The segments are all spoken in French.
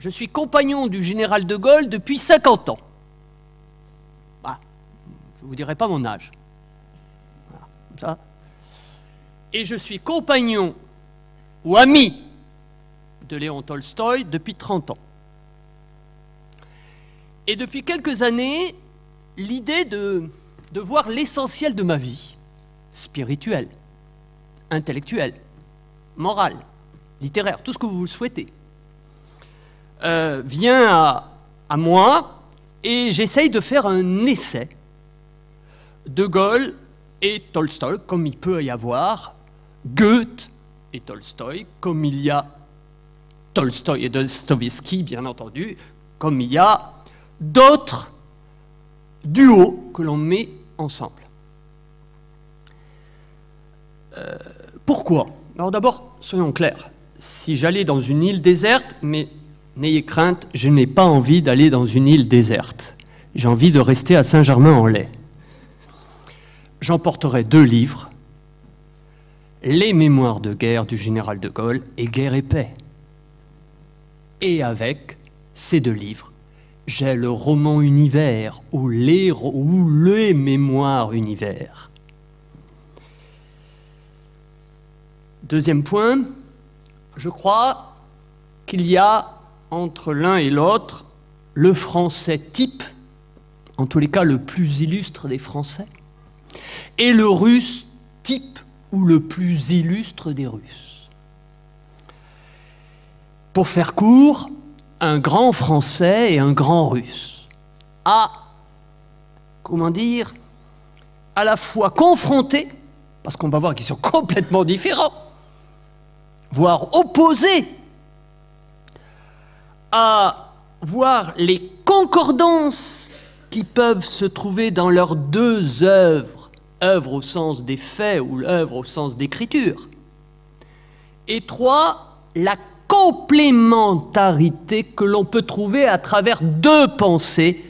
je suis compagnon du général de Gaulle depuis 50 ans. Bah, je ne vous dirai pas mon âge. Voilà, comme ça. Et je suis compagnon ou ami de Léon Tolstoï depuis 30 ans. Et depuis quelques années, l'idée de voir l'essentiel de ma vie, spirituelle, intellectuelle, morale, littéraire, tout ce que vous souhaitez, vient à moi, et j'essaye de faire un essai de Gaulle et Tolstoï, comme il peut y avoir Goethe et Tolstoï, comme il y a Tolstoï et Dostoïevski, bien entendu, comme il y a d'autres duos que l'on met ensemble. Pourquoi? Alors d'abord, soyons clairs, si j'allais dans une île déserte, mais n'ayez crainte, je n'ai pas envie d'aller dans une île déserte. J'ai envie de rester à Saint-Germain-en-Laye. J'emporterai 2 livres, les mémoires de guerre du général de Gaulle et Guerre et paix. Et avec ces 2 livres, j'ai le roman univers ou les mémoires univers. Deuxième point, je crois qu'il y a entre l'un et l'autre le français type, en tous les cas le plus illustre des Français, et le russe type ou le plus illustre des Russes. Pour faire court, un grand Français et un grand Russe, comment dire, à la fois confrontés, parce qu'on va voir qu'ils sont complètement différents, voire opposés, à voir les concordances qui peuvent se trouver dans leurs 2 œuvres, œuvre au sens des faits ou œuvre au sens d'écriture. Et 3, la complémentarité que l'on peut trouver à travers 2 pensées,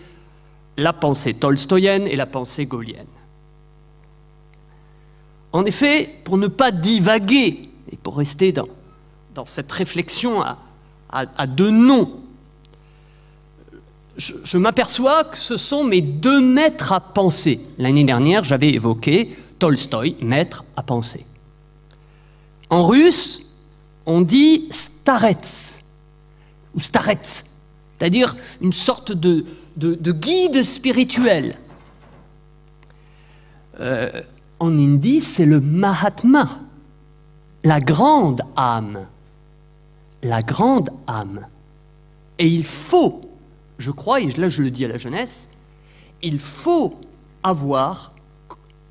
la pensée tolstoïenne et la pensée gaullienne. En effet, pour ne pas divaguer et pour rester dans cette réflexion à 2 noms, je m'aperçois que ce sont mes 2 maîtres à penser. L'année dernière, j'avais évoqué Tolstoï, maître à penser. En russe, on dit starets, ou starets, c'est-à-dire une sorte de guide spirituel. En hindi, c'est le Mahatma, la grande âme. La grande âme. Et il faut, je crois, et là je le dis à la jeunesse, il faut avoir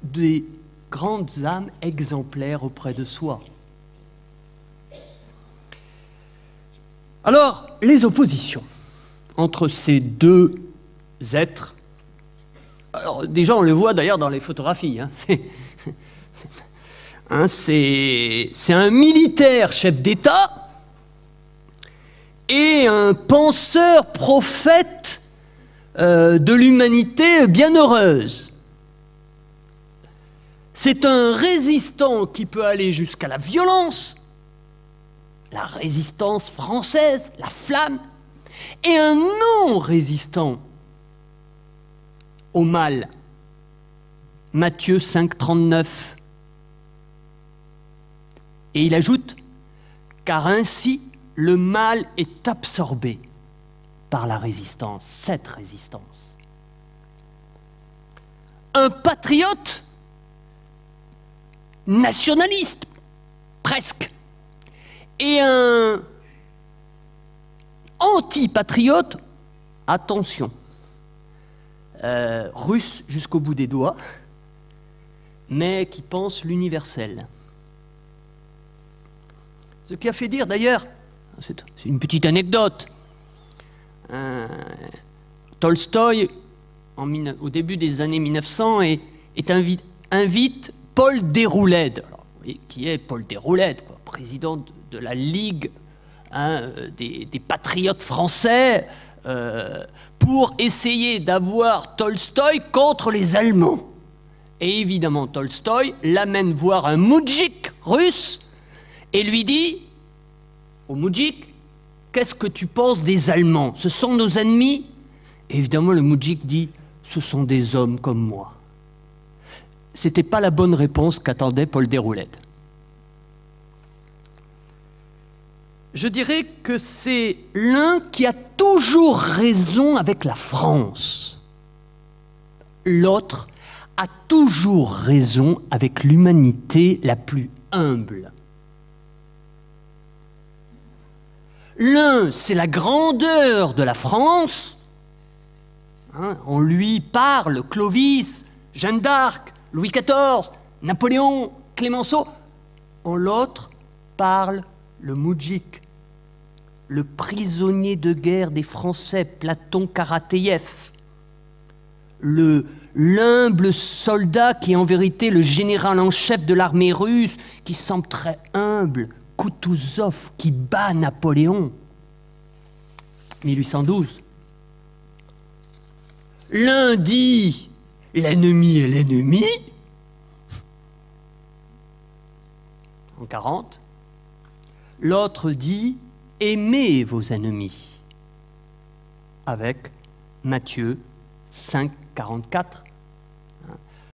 des grandes âmes exemplaires auprès de soi. Alors, les oppositions entre ces 2 êtres, alors déjà on le voit d'ailleurs dans les photographies, c'est un militaire chef d'État et un penseur prophète de l'humanité bienheureuse. C'est un résistant qui peut aller jusqu'à la violence, la résistance française, la flamme, et un non-résistant au mal. Matthieu 5,39. Et il ajoute, car ainsi le mal est absorbé par la résistance, cette résistance. Un patriote nationaliste, presque, et un antipatriote, attention, russe jusqu'au bout des doigts, mais qui pense l'universel. Ce qui a fait dire d'ailleurs, c'est une petite anecdote, Tolstoï, au début des années 1900, invite Paul Déroulède, qui est Paul Déroulède, président de la Ligue des patriotes français, pour essayer d'avoir Tolstoï contre les Allemands. Et évidemment, Tolstoï l'amène voir un moudjik russe et lui dit au moudjik, qu'est-ce que tu penses des Allemands? Ce sont nos ennemis? Et évidemment, le moudjik dit, ce sont des hommes comme moi. C'était pas la bonne réponse qu'attendait Paul Déroulède. Je dirais que c'est l'un qui a toujours raison avec la France. L'autre a toujours raison avec l'humanité la plus humble. L'un, c'est la grandeur de la France. On lui parle Clovis, Jeanne d'Arc, Louis XIV, Napoléon, Clémenceau. En l'autre parle le moudjik, le prisonnier de guerre des Français, Platon Karateïev, l'humble soldat qui est en vérité le général en chef de l'armée russe, qui semble très humble, Koutouzov, qui bat Napoléon, 1812. L'un dit « l'ennemi est l'ennemi » en 40. L'autre dit « aimez vos ennemis » avec Matthieu 5, 44.